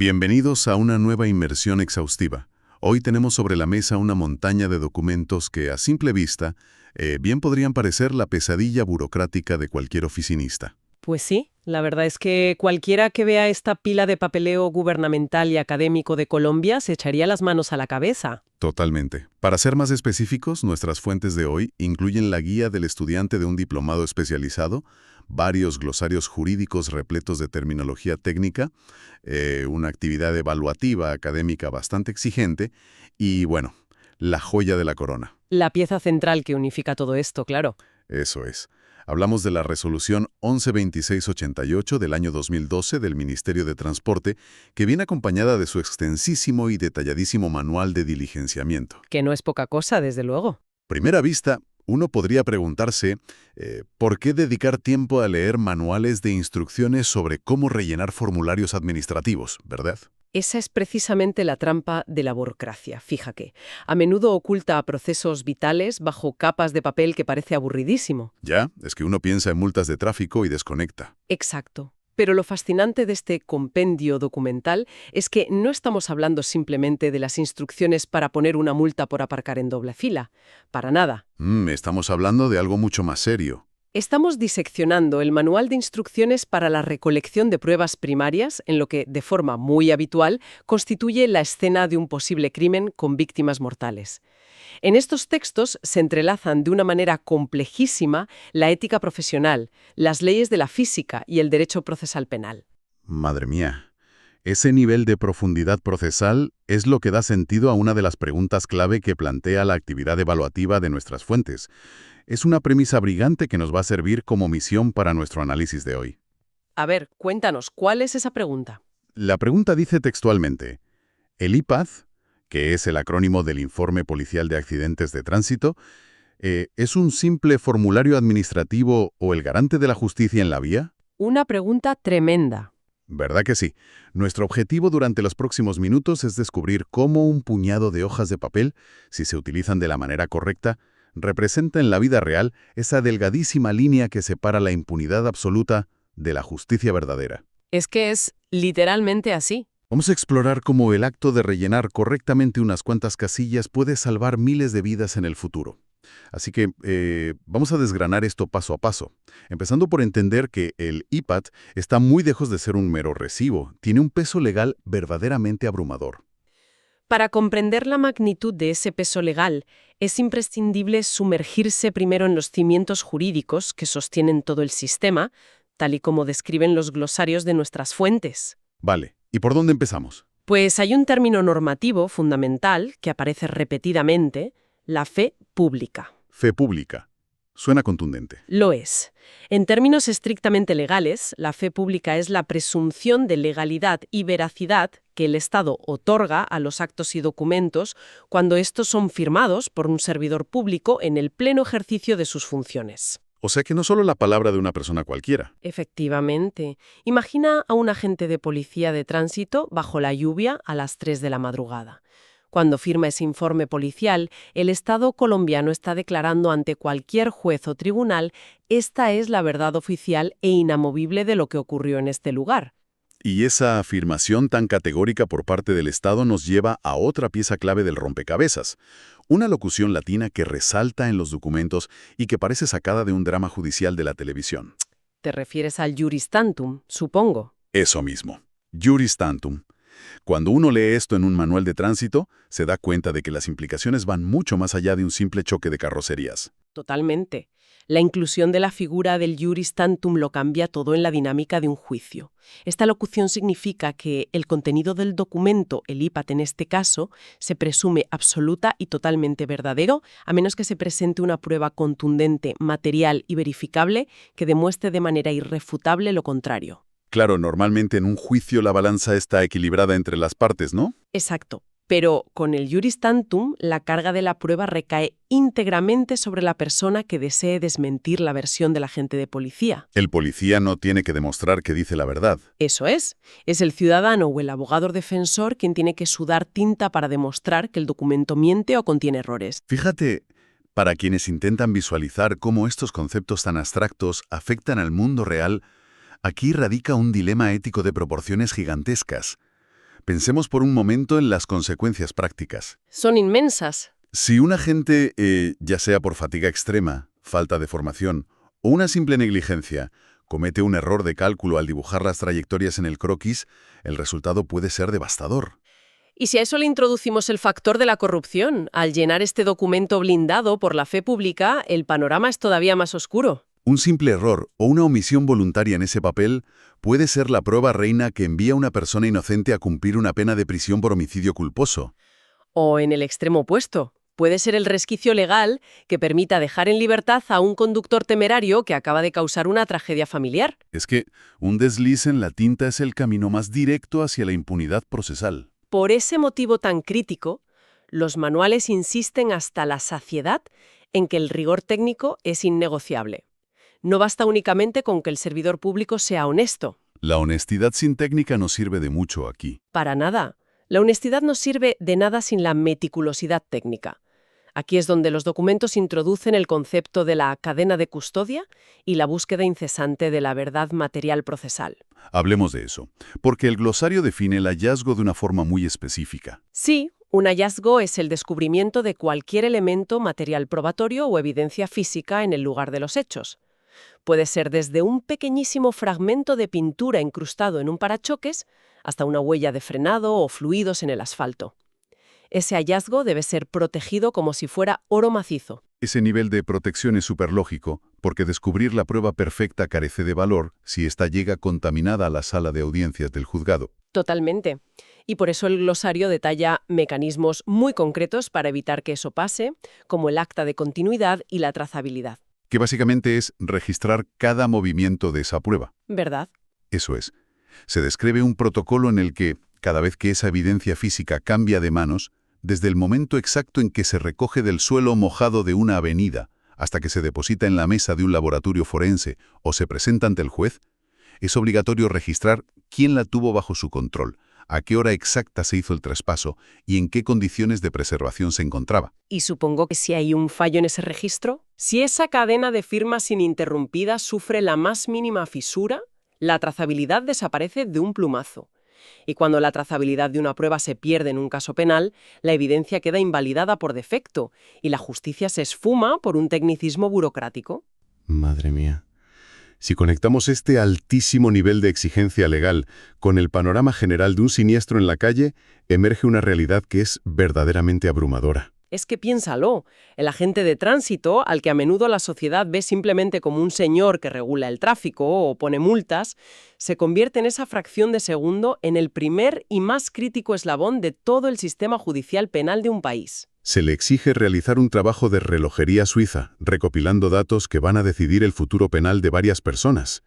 Bienvenidos a una nueva inmersión exhaustiva. Hoy tenemos sobre la mesa una montaña de documentos que, a simple vista, bien podrían parecer la pesadilla burocrática de cualquier oficinista. Pues sí, la verdad es que cualquiera que vea esta pila de papeleo gubernamental y académico de Colombia se echaría las manos a la cabeza. Totalmente. Para ser más específicos, nuestras fuentes de hoy incluyen la guía del estudiante de un diplomado especializado, varios glosarios jurídicos repletos de terminología técnica, una actividad evaluativa académica bastante exigente y, bueno, la joya de la corona. La pieza central que unifica todo esto, claro. Eso es. Hablamos de la resolución 112688 del año 2012 del Ministerio de Transporte, que viene acompañada de su extensísimo y detalladísimo manual de diligenciamiento. Que no es poca cosa, desde luego. Primera vista, uno podría preguntarse, ¿por qué dedicar tiempo a leer manuales de instrucciones sobre cómo rellenar formularios administrativos, verdad? Esa es precisamente la trampa de la burocracia, fíjate. A menudo oculta procesos vitales bajo capas de papel que parece aburridísimo. Ya, es que uno piensa en multas de tráfico y desconecta. Exacto. Pero lo fascinante de este compendio documental es que no estamos hablando simplemente de las instrucciones para poner una multa por aparcar en doble fila. Para nada. Estamos hablando de algo mucho más serio. Estamos diseccionando el manual de instrucciones para la recolección de pruebas primarias en lo que, de forma muy habitual, constituye la escena de un posible crimen con víctimas mortales. En estos textos se entrelazan de una manera complejísima la ética profesional, las leyes de la física y el derecho procesal penal. Madre mía, ese nivel de profundidad procesal es lo que da sentido a una de las preguntas clave que plantea la actividad evaluativa de nuestras fuentes. Es una premisa brillante que nos va a servir como misión para nuestro análisis de hoy. A ver, cuéntanos, ¿cuál es esa pregunta? La pregunta dice textualmente, el IPAD, que es el acrónimo del Informe Policial de Accidentes de Tránsito, ¿es un simple formulario administrativo o el garante de la justicia en la vía? Una pregunta tremenda. ¿Verdad que sí? Nuestro objetivo durante los próximos minutos es descubrir cómo un puñado de hojas de papel, si se utilizan de la manera correcta, representa en la vida real esa delgadísima línea que separa la impunidad absoluta de la justicia verdadera. Es que es literalmente así. Vamos a explorar cómo el acto de rellenar correctamente unas cuantas casillas puede salvar miles de vidas en el futuro. Así que vamos a desgranar esto paso a paso, empezando por entender que el IPAD está muy lejos de ser un mero recibo, tiene un peso legal verdaderamente abrumador. Para comprender la magnitud de ese peso legal, es imprescindible sumergirse primero en los cimientos jurídicos que sostienen todo el sistema, tal y como describen los glosarios de nuestras fuentes. Vale, ¿y por dónde empezamos? Pues hay un término normativo fundamental que aparece repetidamente, la fe pública. Fe pública. Suena contundente. Lo es. En términos estrictamente legales, la fe pública es la presunción de legalidad y veracidad que el Estado otorga a los actos y documentos cuando estos son firmados por un servidor público en el pleno ejercicio de sus funciones. O sea que no solo la palabra de una persona cualquiera. Efectivamente. Imagina a un agente de policía de tránsito bajo la lluvia a las 3 de la madrugada. Cuando firma ese informe policial, el Estado colombiano está declarando ante cualquier juez o tribunal esta es la verdad oficial e inamovible de lo que ocurrió en este lugar. Y esa afirmación tan categórica por parte del Estado nos lleva a otra pieza clave del rompecabezas, una locución latina que resalta en los documentos y que parece sacada de un drama judicial de la televisión. ¿Te refieres al juris tantum, supongo? Eso mismo, juris tantum. Cuando uno lee esto en un manual de tránsito, se da cuenta de que las implicaciones van mucho más allá de un simple choque de carrocerías. Totalmente. La inclusión de la figura del juris tantum lo cambia todo en la dinámica de un juicio. Esta locución significa que el contenido del documento, el IPAD en este caso, se presume absoluta y totalmente verdadero, a menos que se presente una prueba contundente, material y verificable que demuestre de manera irrefutable lo contrario. Claro, normalmente en un juicio la balanza está equilibrada entre las partes, ¿no? Exacto. Pero con el juris tantum, la carga de la prueba recae íntegramente sobre la persona que desee desmentir la versión del agente de policía. El policía no tiene que demostrar que dice la verdad. Eso es. Es el ciudadano o el abogado defensor quien tiene que sudar tinta para demostrar que el documento miente o contiene errores. Fíjate, para quienes intentan visualizar cómo estos conceptos tan abstractos afectan al mundo real, aquí radica un dilema ético de proporciones gigantescas. Pensemos por un momento en las consecuencias prácticas. Son inmensas. Si un agente, ya sea por fatiga extrema, falta de formación o una simple negligencia, comete un error de cálculo al dibujar las trayectorias en el croquis, el resultado puede ser devastador. Y si a eso le introducimos el factor de la corrupción, al llenar este documento blindado por la fe pública, el panorama es todavía más oscuro. Un simple error o una omisión voluntaria en ese papel puede ser la prueba reina que envía a una persona inocente a cumplir una pena de prisión por homicidio culposo. O en el extremo opuesto, puede ser el resquicio legal que permita dejar en libertad a un conductor temerario que acaba de causar una tragedia familiar. Es que un desliz en la tinta es el camino más directo hacia la impunidad procesal. Por ese motivo tan crítico, los manuales insisten hasta la saciedad en que el rigor técnico es innegociable. No basta únicamente con que el servidor público sea honesto. La honestidad sin técnica no sirve de mucho aquí. Para nada. La honestidad no sirve de nada sin la meticulosidad técnica. Aquí es donde los documentos introducen el concepto de la cadena de custodia y la búsqueda incesante de la verdad material procesal. Hablemos de eso, porque el glosario define el hallazgo de una forma muy específica. Sí, un hallazgo es el descubrimiento de cualquier elemento material probatorio o evidencia física en el lugar de los hechos. Puede ser desde un pequeñísimo fragmento de pintura incrustado en un parachoques hasta una huella de frenado o fluidos en el asfalto. Ese hallazgo debe ser protegido como si fuera oro macizo. Ese nivel de protección es superlógico, porque descubrir la prueba perfecta carece de valor si ésta llega contaminada a la sala de audiencias del juzgado. Totalmente. Y por eso el glosario detalla mecanismos muy concretos para evitar que eso pase, como el acta de continuidad y la trazabilidad. Que básicamente es registrar cada movimiento de esa prueba. ¿Verdad? Eso es. Se describe un protocolo en el que, cada vez que esa evidencia física cambia de manos, desde el momento exacto en que se recoge del suelo mojado de una avenida hasta que se deposita en la mesa de un laboratorio forense o se presenta ante el juez, es obligatorio registrar quién la tuvo bajo su control, a qué hora exacta se hizo el traspaso y en qué condiciones de preservación se encontraba. Y supongo que si hay un fallo en ese registro, si esa cadena de firmas ininterrumpida sufre la más mínima fisura, la trazabilidad desaparece de un plumazo. Y cuando la trazabilidad de una prueba se pierde en un caso penal, la evidencia queda invalidada por defecto y la justicia se esfuma por un tecnicismo burocrático. Madre mía. Si conectamos este altísimo nivel de exigencia legal con el panorama general de un siniestro en la calle, emerge una realidad que es verdaderamente abrumadora. Es que piénsalo, el agente de tránsito, al que a menudo la sociedad ve simplemente como un señor que regula el tráfico o pone multas, se convierte en esa fracción de segundo en el primer y más crítico eslabón de todo el sistema judicial penal de un país. Se le exige realizar un trabajo de relojería suiza, recopilando datos que van a decidir el futuro penal de varias personas.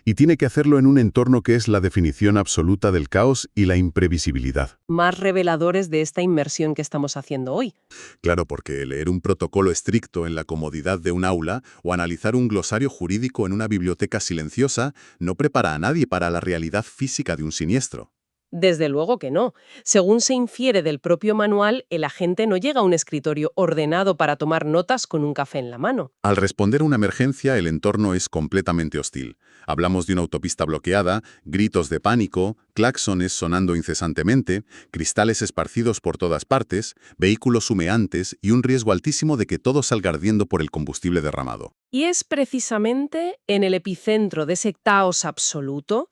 Y tiene que hacerlo en un entorno que es la definición absoluta del caos y la imprevisibilidad. Más reveladores de esta inmersión que estamos haciendo hoy. Claro, porque leer un protocolo estricto en la comodidad de un aula o analizar un glosario jurídico en una biblioteca silenciosa no prepara a nadie para la realidad física de un siniestro. Desde luego que no. Según se infiere del propio manual, el agente no llega a un escritorio ordenado para tomar notas con un café en la mano. Al responder a una emergencia, el entorno es completamente hostil. Hablamos de una autopista bloqueada, gritos de pánico, claxones sonando incesantemente, cristales esparcidos por todas partes, vehículos humeantes y un riesgo altísimo de que todo salga ardiendo por el combustible derramado. Y es precisamente en el epicentro de ese caos absoluto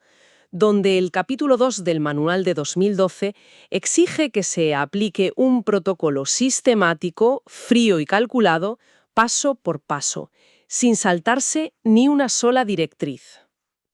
donde el capítulo 2 del manual de 2012 exige que se aplique un protocolo sistemático, frío y calculado, paso por paso, sin saltarse ni una sola directriz.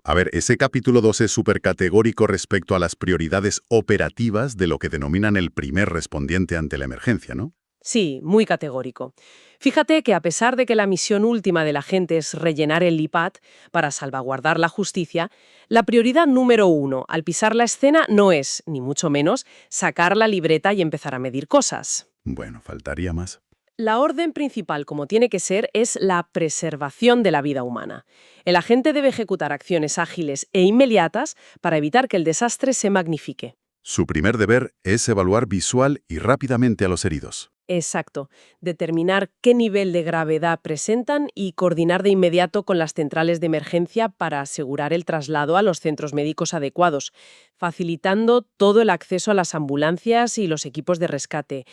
A ver, ese capítulo 2 es súper categórico respecto a las prioridades operativas de lo que denominan el primer respondiente ante la emergencia, ¿no? Sí, muy categórico. Fíjate que a pesar de que la misión última del agente es rellenar el IPAT para salvaguardar la justicia, la prioridad número 1 al pisar la escena no es, ni mucho menos, sacar la libreta y empezar a medir cosas. Bueno, faltaría más. La orden principal, como tiene que ser, es la preservación de la vida humana. El agente debe ejecutar acciones ágiles e inmediatas para evitar que el desastre se magnifique. Su primer deber es evaluar visual y rápidamente a los heridos. Exacto. Determinar qué nivel de gravedad presentan y coordinar de inmediato con las centrales de emergencia para asegurar el traslado a los centros médicos adecuados, facilitando todo el acceso a las ambulancias y los equipos de rescate.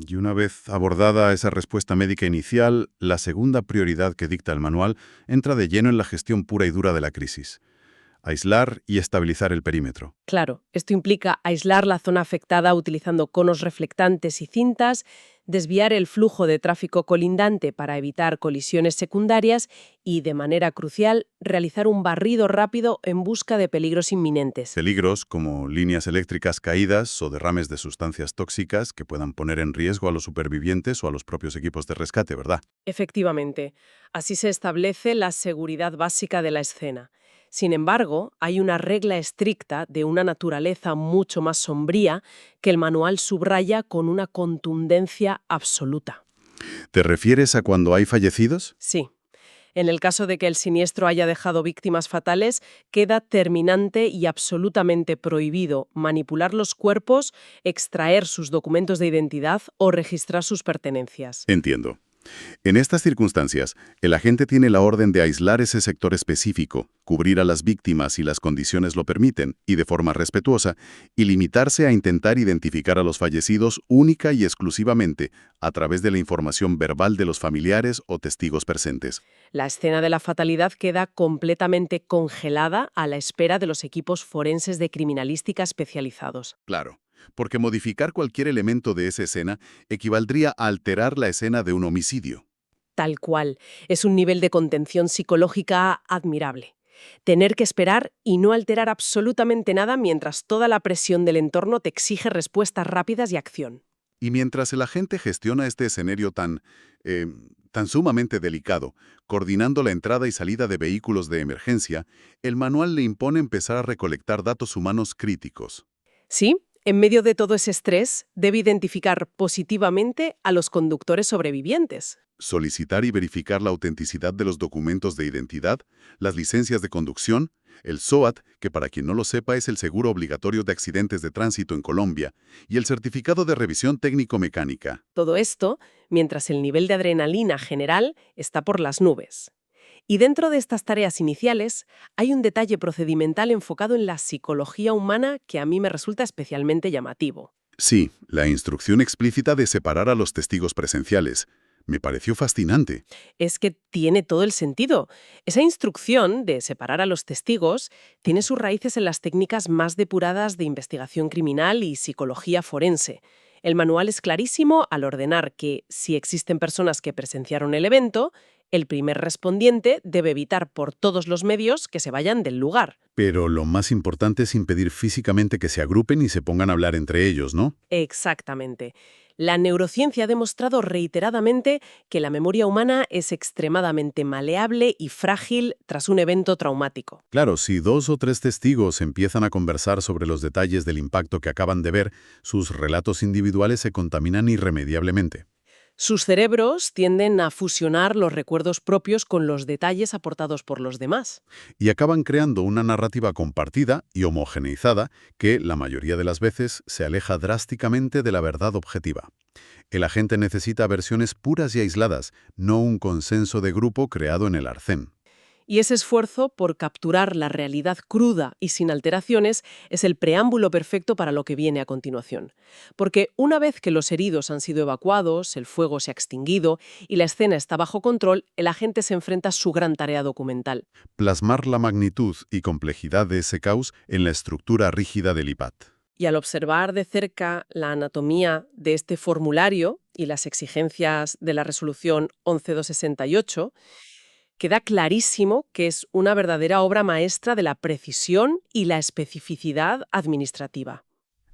Y una vez abordada esa respuesta médica inicial, la segunda prioridad que dicta el manual entra de lleno en la gestión pura y dura de la crisis. Aislar y estabilizar el perímetro. Claro, esto implica aislar la zona afectada utilizando conos reflectantes y cintas, desviar el flujo de tráfico colindante para evitar colisiones secundarias y, de manera crucial, realizar un barrido rápido en busca de peligros inminentes. Peligros como líneas eléctricas caídas o derrames de sustancias tóxicas que puedan poner en riesgo a los supervivientes o a los propios equipos de rescate, ¿verdad? Efectivamente, así se establece la seguridad básica de la escena. Sin embargo, hay una regla estricta de una naturaleza mucho más sombría que el manual subraya con una contundencia absoluta. ¿Te refieres a cuando hay fallecidos? Sí. En el caso de que el siniestro haya dejado víctimas fatales, queda terminante y absolutamente prohibido manipular los cuerpos, extraer sus documentos de identidad o registrar sus pertenencias. Entiendo. En estas circunstancias, el agente tiene la orden de aislar ese sector específico, cubrir a las víctimas si las condiciones lo permiten, y de forma respetuosa, y limitarse a intentar identificar a los fallecidos única y exclusivamente a través de la información verbal de los familiares o testigos presentes. La escena de la fatalidad queda completamente congelada a la espera de los equipos forenses de criminalística especializados. Claro, porque modificar cualquier elemento de esa escena equivaldría a alterar la escena de un homicidio. Tal cual. Es un nivel de contención psicológica admirable. Tener que esperar y no alterar absolutamente nada mientras toda la presión del entorno te exige respuestas rápidas y acción. Y mientras el agente gestiona este escenario tan sumamente delicado, coordinando la entrada y salida de vehículos de emergencia, el manual le impone empezar a recolectar datos humanos críticos. Sí, en medio de todo ese estrés, debe identificar positivamente a los conductores sobrevivientes. Solicitar y verificar la autenticidad de los documentos de identidad, las licencias de conducción, el SOAT, que para quien no lo sepa es el seguro obligatorio de accidentes de tránsito en Colombia, y el certificado de revisión técnico-mecánica. Todo esto mientras el nivel de adrenalina general está por las nubes. Y dentro de estas tareas iniciales hay un detalle procedimental enfocado en la psicología humana que a mí me resulta especialmente llamativo. Sí, la instrucción explícita de separar a los testigos presenciales. Me pareció fascinante. Es que tiene todo el sentido. Esa instrucción de separar a los testigos tiene sus raíces en las técnicas más depuradas de investigación criminal y psicología forense. El manual es clarísimo al ordenar que, si existen personas que presenciaron el evento, el primer respondiente debe evitar por todos los medios que se vayan del lugar. Pero lo más importante es impedir físicamente que se agrupen y se pongan a hablar entre ellos, ¿no? Exactamente. La neurociencia ha demostrado reiteradamente que la memoria humana es extremadamente maleable y frágil tras un evento traumático. Claro, si 2 o 3 testigos empiezan a conversar sobre los detalles del impacto que acaban de ver, sus relatos individuales se contaminan irremediablemente. Sus cerebros tienden a fusionar los recuerdos propios con los detalles aportados por los demás. Y acaban creando una narrativa compartida y homogeneizada que, la mayoría de las veces, se aleja drásticamente de la verdad objetiva. El agente necesita versiones puras y aisladas, no un consenso de grupo creado en el arcén. Y ese esfuerzo por capturar la realidad cruda y sin alteraciones es el preámbulo perfecto para lo que viene a continuación. Porque una vez que los heridos han sido evacuados, el fuego se ha extinguido y la escena está bajo control, el agente se enfrenta a su gran tarea documental. Plasmar la magnitud y complejidad de ese caos en la estructura rígida del IPAT. Y al observar de cerca la anatomía de este formulario y las exigencias de la resolución 11268, queda clarísimo que es una verdadera obra maestra de la precisión y la especificidad administrativa.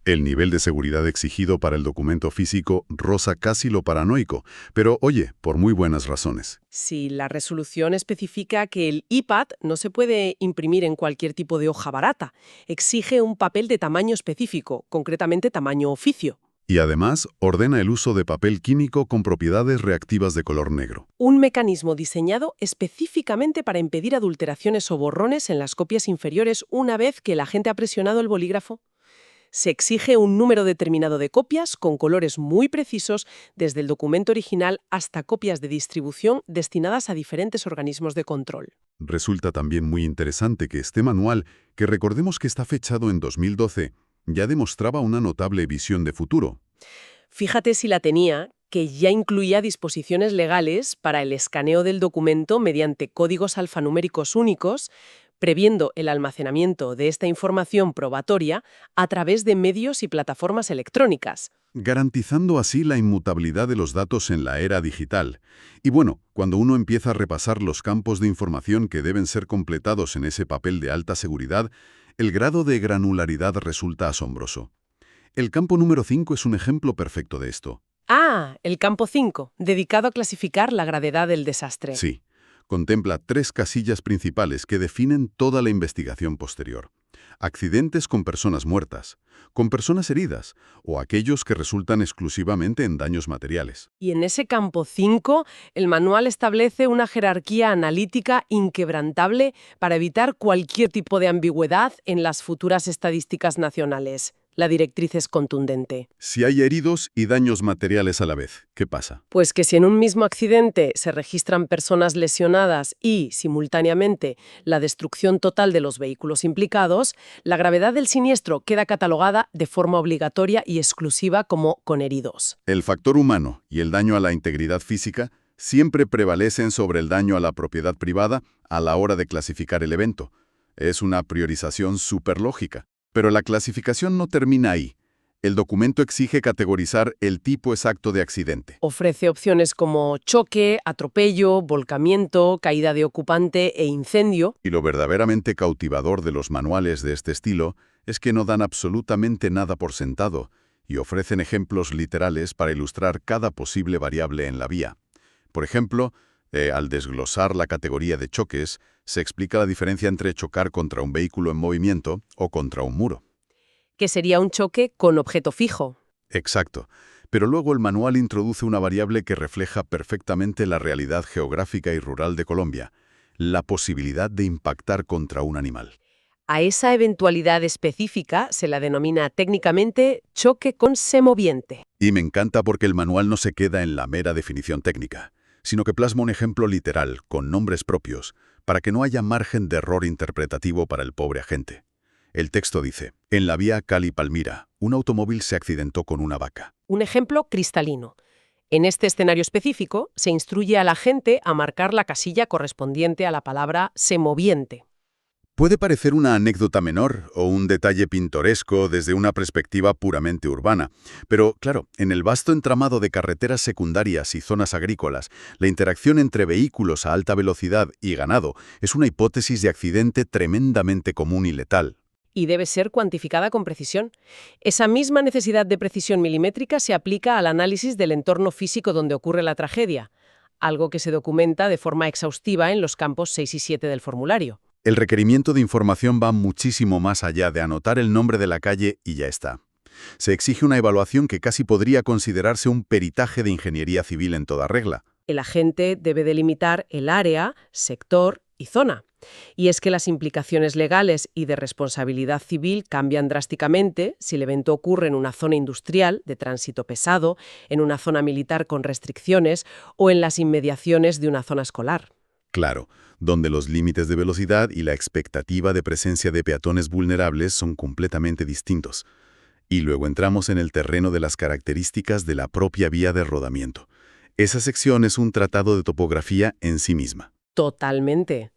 El nivel de seguridad exigido para el documento físico roza casi lo paranoico, pero oye, por muy buenas razones. Si la resolución especifica que el iPad no se puede imprimir en cualquier tipo de hoja barata, exige un papel de tamaño específico, concretamente tamaño oficio. Y además ordena el uso de papel químico con propiedades reactivas de color negro. Un mecanismo diseñado específicamente para impedir adulteraciones o borrones en las copias inferiores una vez que el agente ha presionado el bolígrafo. Se exige un número determinado de copias con colores muy precisos desde el documento original hasta copias de distribución destinadas a diferentes organismos de control. Resulta también muy interesante que este manual, que recordemos que está fechado en 2012, ya demostraba una notable visión de futuro. Fíjate si la tenía, que ya incluía disposiciones legales para el escaneo del documento mediante códigos alfanuméricos únicos, previendo el almacenamiento de esta información probatoria a través de medios y plataformas electrónicas. Garantizando así la inmutabilidad de los datos en la era digital. Y bueno, cuando uno empieza a repasar los campos de información que deben ser completados en ese papel de alta seguridad, el grado de granularidad resulta asombroso. El campo número 5 es un ejemplo perfecto de esto. Ah, el campo 5, dedicado a clasificar la gravedad del desastre. Sí, contempla 3 casillas principales que definen toda la investigación posterior. Accidentes con personas muertas, con personas heridas o aquellos que resultan exclusivamente en daños materiales. Y en ese campo 5, el manual establece una jerarquía analítica inquebrantable para evitar cualquier tipo de ambigüedad en las futuras estadísticas nacionales. La directriz es contundente. Si hay heridos y daños materiales a la vez, ¿qué pasa? Pues que si en un mismo accidente se registran personas lesionadas y, simultáneamente, la destrucción total de los vehículos implicados, la gravedad del siniestro queda catalogada de forma obligatoria y exclusiva como con heridos. El factor humano y el daño a la integridad física siempre prevalecen sobre el daño a la propiedad privada a la hora de clasificar el evento. Es una priorización superlógica. Pero la clasificación no termina ahí. El documento exige categorizar el tipo exacto de accidente. Ofrece opciones como choque, atropello, volcamiento, caída de ocupante e incendio. Y lo verdaderamente cautivador de los manuales de este estilo es que no dan absolutamente nada por sentado y ofrecen ejemplos literales para ilustrar cada posible variable en la vía. Por ejemplo, al desglosar la categoría de choques, se explica la diferencia entre chocar contra un vehículo en movimiento o contra un muro. Que sería un choque con objeto fijo. Exacto. Pero luego el manual introduce una variable que refleja perfectamente la realidad geográfica y rural de Colombia, la posibilidad de impactar contra un animal. A esa eventualidad específica se la denomina técnicamente choque con semoviente. Y me encanta porque el manual no se queda en la mera definición técnica, sino que plasma un ejemplo literal, con nombres propios, para que no haya margen de error interpretativo para el pobre agente. El texto dice, en la vía Cali-Palmira, un automóvil se accidentó con una vaca. Un ejemplo cristalino. En este escenario específico, se instruye al agente a marcar la casilla correspondiente a la palabra semoviente. Puede parecer una anécdota menor o un detalle pintoresco desde una perspectiva puramente urbana, pero claro, en el vasto entramado de carreteras secundarias y zonas agrícolas, la interacción entre vehículos a alta velocidad y ganado es una hipótesis de accidente tremendamente común y letal. Y debe ser cuantificada con precisión. Esa misma necesidad de precisión milimétrica se aplica al análisis del entorno físico donde ocurre la tragedia, algo que se documenta de forma exhaustiva en los campos 6 y 7 del formulario. El requerimiento de información va muchísimo más allá de anotar el nombre de la calle y ya está. Se exige una evaluación que casi podría considerarse un peritaje de ingeniería civil en toda regla. El agente debe delimitar el área, sector y zona. Y es que las implicaciones legales y de responsabilidad civil cambian drásticamente si el evento ocurre en una zona industrial de tránsito pesado, en una zona militar con restricciones o en las inmediaciones de una zona escolar. Claro, donde los límites de velocidad y la expectativa de presencia de peatones vulnerables son completamente distintos. Y luego entramos en el terreno de las características de la propia vía de rodamiento. Esa sección es un tratado de topografía en sí misma. Totalmente.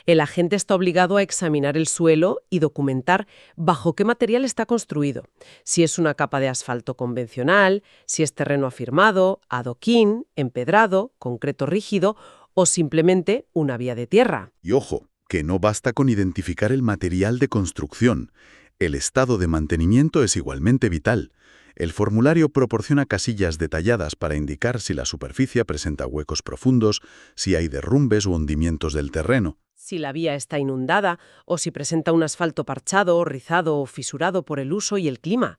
El agente está obligado a examinar el suelo y documentar bajo qué material está construido, si es una capa de asfalto convencional, si es terreno afirmado, adoquín, empedrado, concreto rígido o simplemente una vía de tierra. Y ojo, que no basta con identificar el material de construcción. El estado de mantenimiento es igualmente vital. El formulario proporciona casillas detalladas para indicar si la superficie presenta huecos profundos, si hay derrumbes o hundimientos del terreno. Si la vía está inundada o si presenta un asfalto parchado, rizado o fisurado por el uso y el clima.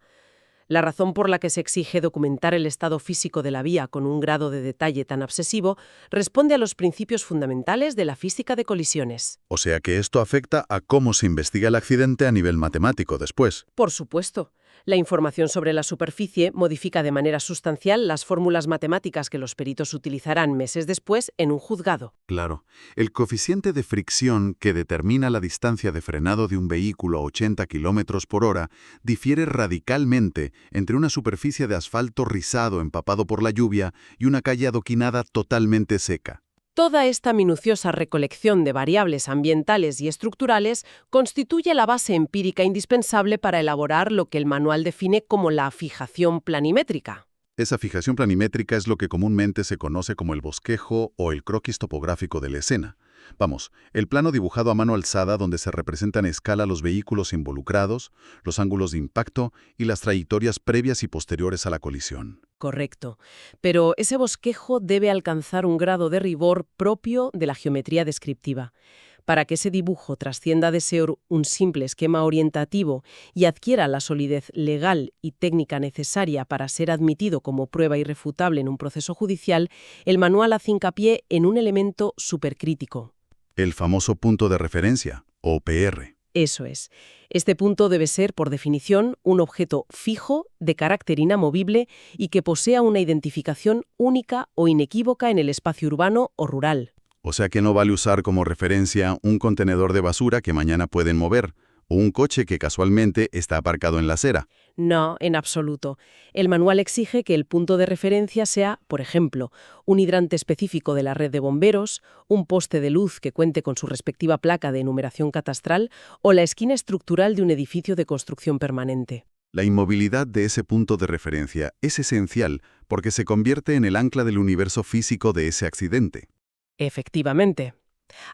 La razón por la que se exige documentar el estado físico de la vía con un grado de detalle tan obsesivo responde a los principios fundamentales de la física de colisiones. O sea que esto afecta a cómo se investiga el accidente a nivel matemático después. Por supuesto. La información sobre la superficie modifica de manera sustancial las fórmulas matemáticas que los peritos utilizarán meses después en un juzgado. Claro, el coeficiente de fricción que determina la distancia de frenado de un vehículo a 80 km por hora difiere radicalmente entre una superficie de asfalto rizado empapado por la lluvia y una calle adoquinada totalmente seca. Toda esta minuciosa recolección de variables ambientales y estructurales constituye la base empírica indispensable para elaborar lo que el manual define como la fijación planimétrica. Esa fijación planimétrica es lo que comúnmente se conoce como el bosquejo o el croquis topográfico de la escena. Vamos, el plano dibujado a mano alzada donde se representan a escala los vehículos involucrados, los ángulos de impacto y las trayectorias previas y posteriores a la colisión. Correcto. Pero ese bosquejo debe alcanzar un grado de rigor propio de la geometría descriptiva. Para que ese dibujo trascienda de ser un simple esquema orientativo y adquiera la solidez legal y técnica necesaria para ser admitido como prueba irrefutable en un proceso judicial, el manual hace hincapié en un elemento supercrítico. El famoso punto de referencia, o PR. Eso es. Este punto debe ser, por definición, un objeto fijo, de carácter inamovible y que posea una identificación única o inequívoca en el espacio urbano o rural. O sea que no vale usar como referencia un contenedor de basura que mañana pueden mover, o un coche que casualmente está aparcado en la acera. No, en absoluto. El manual exige que el punto de referencia sea, por ejemplo, un hidrante específico de la red de bomberos, un poste de luz que cuente con su respectiva placa de enumeración catastral o la esquina estructural de un edificio de construcción permanente. La inmovilidad de ese punto de referencia es esencial porque se convierte en el ancla del universo físico de ese accidente. Efectivamente.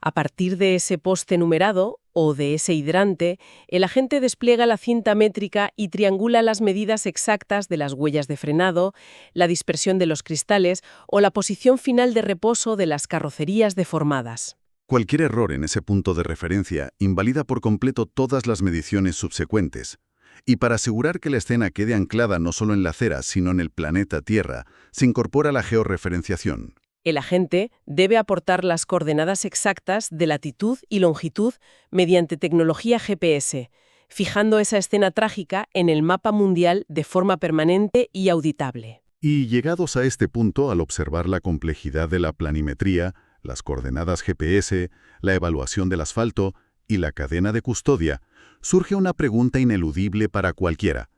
A partir de ese poste numerado o de ese hidrante, el agente despliega la cinta métrica y triangula las medidas exactas de las huellas de frenado, la dispersión de los cristales o la posición final de reposo de las carrocerías deformadas. Cualquier error en ese punto de referencia invalida por completo todas las mediciones subsecuentes. Y para asegurar que la escena quede anclada no solo en la acera, sino en el planeta Tierra, se incorpora la georreferenciación. El agente debe aportar las coordenadas exactas de latitud y longitud mediante tecnología GPS, fijando esa escena trágica en el mapa mundial de forma permanente y auditable. Y llegados a este punto, al observar la complejidad de la planimetría, las coordenadas GPS, la evaluación del asfalto y la cadena de custodia, surge una pregunta ineludible para cualquiera.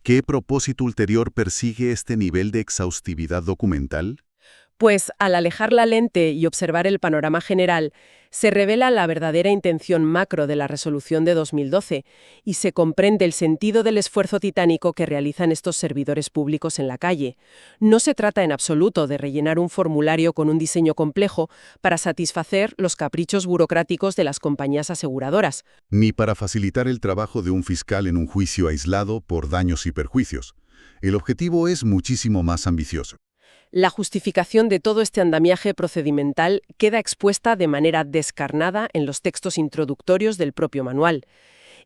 ¿Qué propósito ulterior persigue este nivel de exhaustividad documental? Pues al alejar la lente y observar el panorama general, se revela la verdadera intención macro de la resolución de 2012 y se comprende el sentido del esfuerzo titánico que realizan estos servidores públicos en la calle. No se trata en absoluto de rellenar un formulario con un diseño complejo para satisfacer los caprichos burocráticos de las compañías aseguradoras. Ni para facilitar el trabajo de un fiscal en un juicio aislado por daños y perjuicios. El objetivo es muchísimo más ambicioso. La justificación de todo este andamiaje procedimental queda expuesta de manera descarnada en los textos introductorios del propio manual,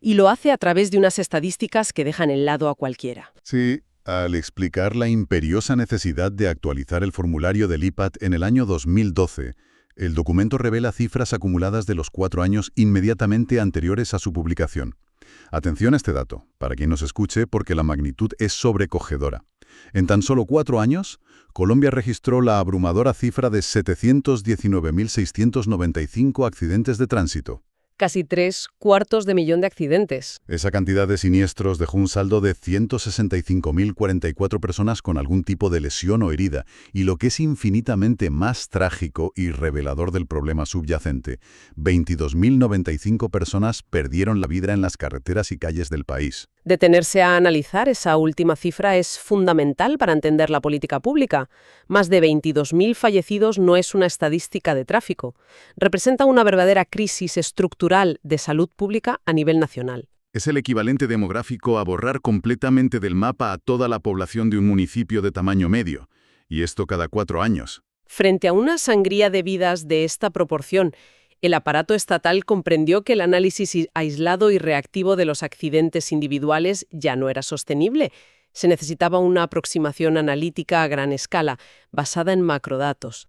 y lo hace a través de unas estadísticas que dejan en lado a cualquiera. Sí, al explicar la imperiosa necesidad de actualizar el formulario del IPAT en el año 2012, el documento revela cifras acumuladas de los 4 años inmediatamente anteriores a su publicación. Atención a este dato, para quien nos escuche, porque la magnitud es sobrecogedora. En tan solo 4 años, Colombia registró la abrumadora cifra de 719.695 accidentes de tránsito. Casi 750.000 de accidentes. Esa cantidad de siniestros dejó un saldo de 165.044 personas con algún tipo de lesión o herida, y lo que es infinitamente más trágico y revelador del problema subyacente, 22.095 personas perdieron la vida en las carreteras y calles del país. Detenerse a analizar esa última cifra es fundamental para entender la política pública. Más de 22.000 fallecidos no es una estadística de tráfico. Representa una verdadera crisis estructural de salud pública a nivel nacional. Es el equivalente demográfico a borrar completamente del mapa a toda la población de un municipio de tamaño medio, y esto cada 4 años. Frente a una sangría de vidas de esta proporción, el aparato estatal comprendió que el análisis aislado y reactivo de los accidentes individuales ya no era sostenible. Se necesitaba una aproximación analítica a gran escala, basada en macrodatos.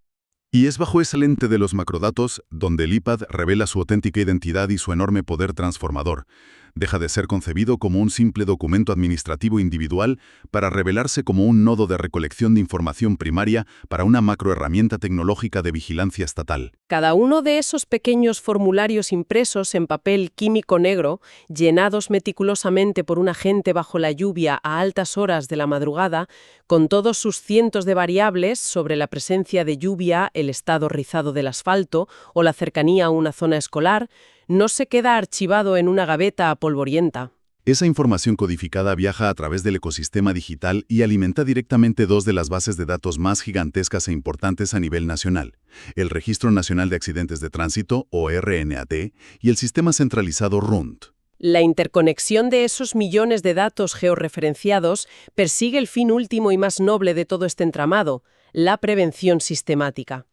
Y es bajo esa lente de los macrodatos donde el IPAT revela su auténtica identidad y su enorme poder transformador. Deja de ser concebido como un simple documento administrativo individual para revelarse como un nodo de recolección de información primaria para una macroherramienta tecnológica de vigilancia estatal. Cada uno de esos pequeños formularios impresos en papel químico negro, llenados meticulosamente por un agente bajo la lluvia a altas horas de la madrugada, con todos sus cientos de variables sobre la presencia de lluvia, el estado rizado del asfalto o la cercanía a una zona escolar, no se queda archivado en una gaveta polvorienta. Esa información codificada viaja a través del ecosistema digital y alimenta directamente dos de las bases de datos más gigantescas e importantes a nivel nacional: el Registro Nacional de Accidentes de Tránsito, o RNAT, y el Sistema Centralizado RUNT. La interconexión de esos millones de datos georreferenciados persigue el fin último y más noble de todo este entramado: la prevención sistemática.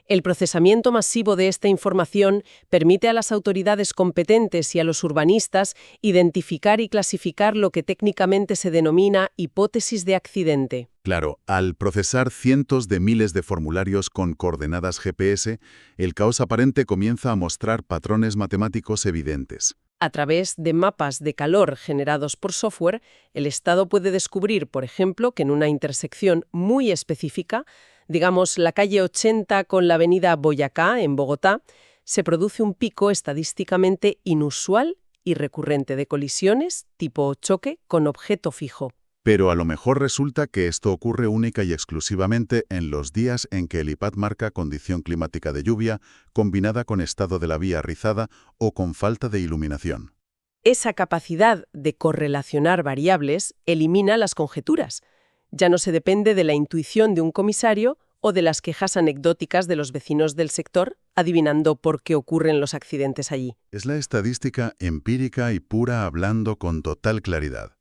El procesamiento masivo de esta información permite a las autoridades competentes y a los urbanistas identificar y clasificar lo que técnicamente se denomina hipótesis de accidente. Claro, al procesar cientos de miles de formularios con coordenadas GPS, el caos aparente comienza a mostrar patrones matemáticos evidentes. A través de mapas de calor generados por software, el Estado puede descubrir, por ejemplo, que en una intersección muy específica, digamos la calle 80 con la avenida Boyacá, en Bogotá, se produce un pico estadísticamente inusual y recurrente de colisiones tipo choque con objeto fijo. Pero a lo mejor resulta que esto ocurre única y exclusivamente en los días en que el IPAT marca condición climática de lluvia, combinada con estado de la vía rizada o con falta de iluminación. Esa capacidad de correlacionar variables elimina las conjeturas. Ya no se depende de la intuición de un comisario o de las quejas anecdóticas de los vecinos del sector, adivinando por qué ocurren los accidentes allí. Es la estadística empírica y pura hablando con total claridad.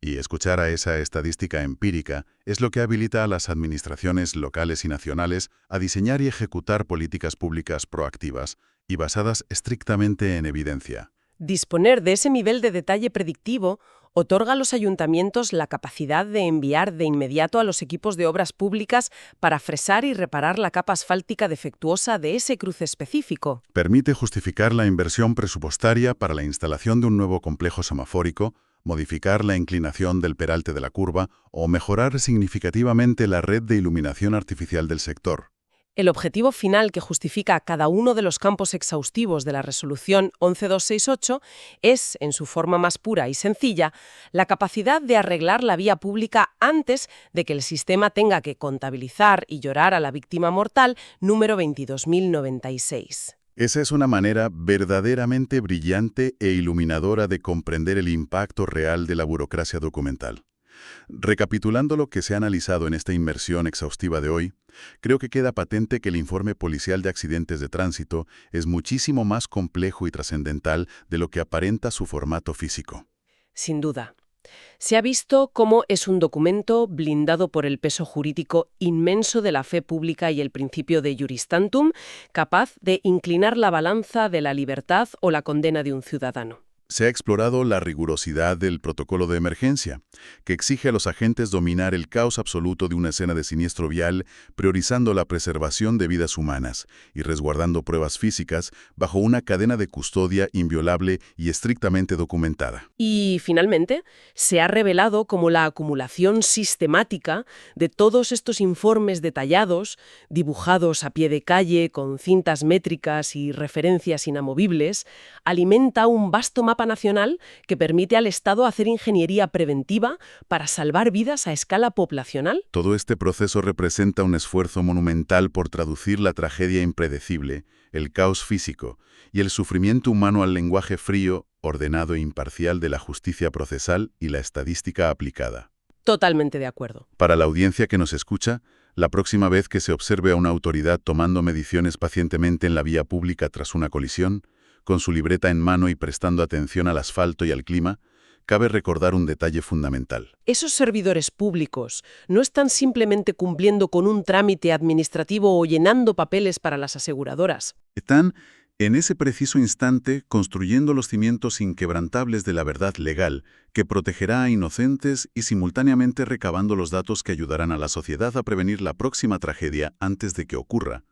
Y escuchar a esa estadística empírica es lo que habilita a las administraciones locales y nacionales a diseñar y ejecutar políticas públicas proactivas y basadas estrictamente en evidencia. Disponer de ese nivel de detalle predictivo otorga a los ayuntamientos la capacidad de enviar de inmediato a los equipos de obras públicas para fresar y reparar la capa asfáltica defectuosa de ese cruce específico. Permite justificar la inversión presupuestaria para la instalación de un nuevo complejo semafórico, modificar la inclinación del peralte de la curva o mejorar significativamente la red de iluminación artificial del sector. El objetivo final que justifica cada uno de los campos exhaustivos de la resolución 11268 es, en su forma más pura y sencilla, la capacidad de arreglar la vía pública antes de que el sistema tenga que contabilizar y llorar a la víctima mortal número 22.096. Esa es una manera verdaderamente brillante e iluminadora de comprender el impacto real de la burocracia documental. Recapitulando lo que se ha analizado en esta inmersión exhaustiva de hoy, creo que queda patente que el informe policial de accidentes de tránsito es muchísimo más complejo y trascendental de lo que aparenta su formato físico. Sin duda. Se ha visto cómo es un documento blindado por el peso jurídico inmenso de la fe pública y el principio de iuris tantum, capaz de inclinar la balanza de la libertad o la condena de un ciudadano. Se ha explorado la rigurosidad del protocolo de emergencia, que exige a los agentes dominar el caos absoluto de una escena de siniestro vial, priorizando la preservación de vidas humanas y resguardando pruebas físicas bajo una cadena de custodia inviolable y estrictamente documentada. Y, finalmente, se ha revelado como la acumulación sistemática de todos estos informes detallados, dibujados a pie de calle con cintas métricas y referencias inamovibles, alimenta un vasto mapa nacional que permite al Estado hacer ingeniería preventiva para salvar vidas a escala poblacional. Todo este proceso representa un esfuerzo monumental por traducir la tragedia impredecible, el caos físico y el sufrimiento humano al lenguaje frío, ordenado e imparcial de la justicia procesal y la estadística aplicada. Totalmente de acuerdo. Para la audiencia que nos escucha, la próxima vez que se observe a una autoridad tomando mediciones pacientemente en la vía pública tras una colisión, con su libreta en mano y prestando atención al asfalto y al clima, cabe recordar un detalle fundamental. Esos servidores públicos no están simplemente cumpliendo con un trámite administrativo o llenando papeles para las aseguradoras. Están, en ese preciso instante, construyendo los cimientos inquebrantables de la verdad legal que protegerá a inocentes y simultáneamente recabando los datos que ayudarán a la sociedad a prevenir la próxima tragedia antes de que ocurra.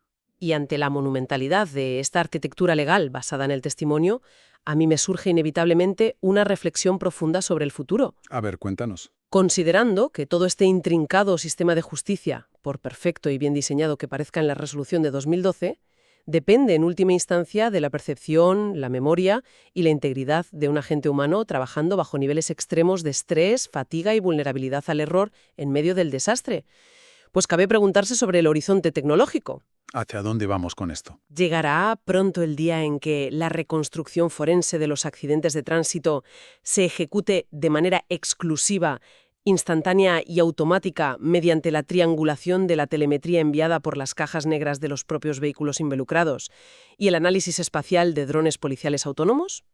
Y ante la monumentalidad de esta arquitectura legal basada en el testimonio, a mí me surge inevitablemente una reflexión profunda sobre el futuro. A ver, cuéntanos. Considerando que todo este intrincado sistema de justicia, por perfecto y bien diseñado que parezca en la resolución de 2012, depende en última instancia de la percepción, la memoria y la integridad de un agente humano trabajando bajo niveles extremos de estrés, fatiga y vulnerabilidad al error en medio del desastre. Pues cabe preguntarse sobre el horizonte tecnológico. ¿Hacia dónde vamos con esto? ¿Llegará pronto el día en que la reconstrucción forense de los accidentes de tránsito se ejecute de manera exclusiva, instantánea y automática mediante la triangulación de la telemetría enviada por las cajas negras de los propios vehículos involucrados y el análisis espacial de drones policiales autónomos?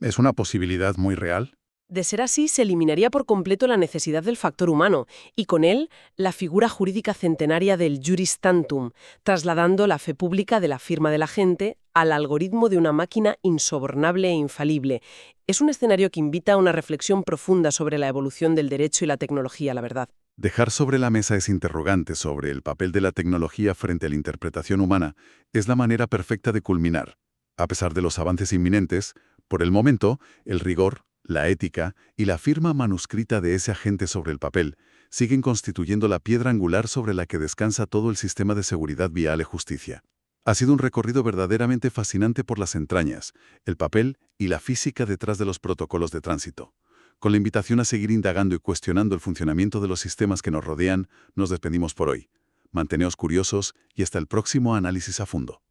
¿Es una posibilidad muy real? De ser así, se eliminaría por completo la necesidad del factor humano y con él la figura jurídica centenaria del juris tantum, trasladando la fe pública de la firma del agente al algoritmo de una máquina insobornable e infalible. Es un escenario que invita a una reflexión profunda sobre la evolución del derecho y la tecnología, la verdad. Dejar sobre la mesa ese interrogante sobre el papel de la tecnología frente a la interpretación humana es la manera perfecta de culminar. A pesar de los avances inminentes, por el momento, el rigor, la ética y la firma manuscrita de ese agente sobre el papel siguen constituyendo la piedra angular sobre la que descansa todo el sistema de seguridad vial y justicia. Ha sido un recorrido verdaderamente fascinante por las entrañas, el papel y la física detrás de los protocolos de tránsito. Con la invitación a seguir indagando y cuestionando el funcionamiento de los sistemas que nos rodean, nos despedimos por hoy. Manteneos curiosos y hasta el próximo análisis a fondo.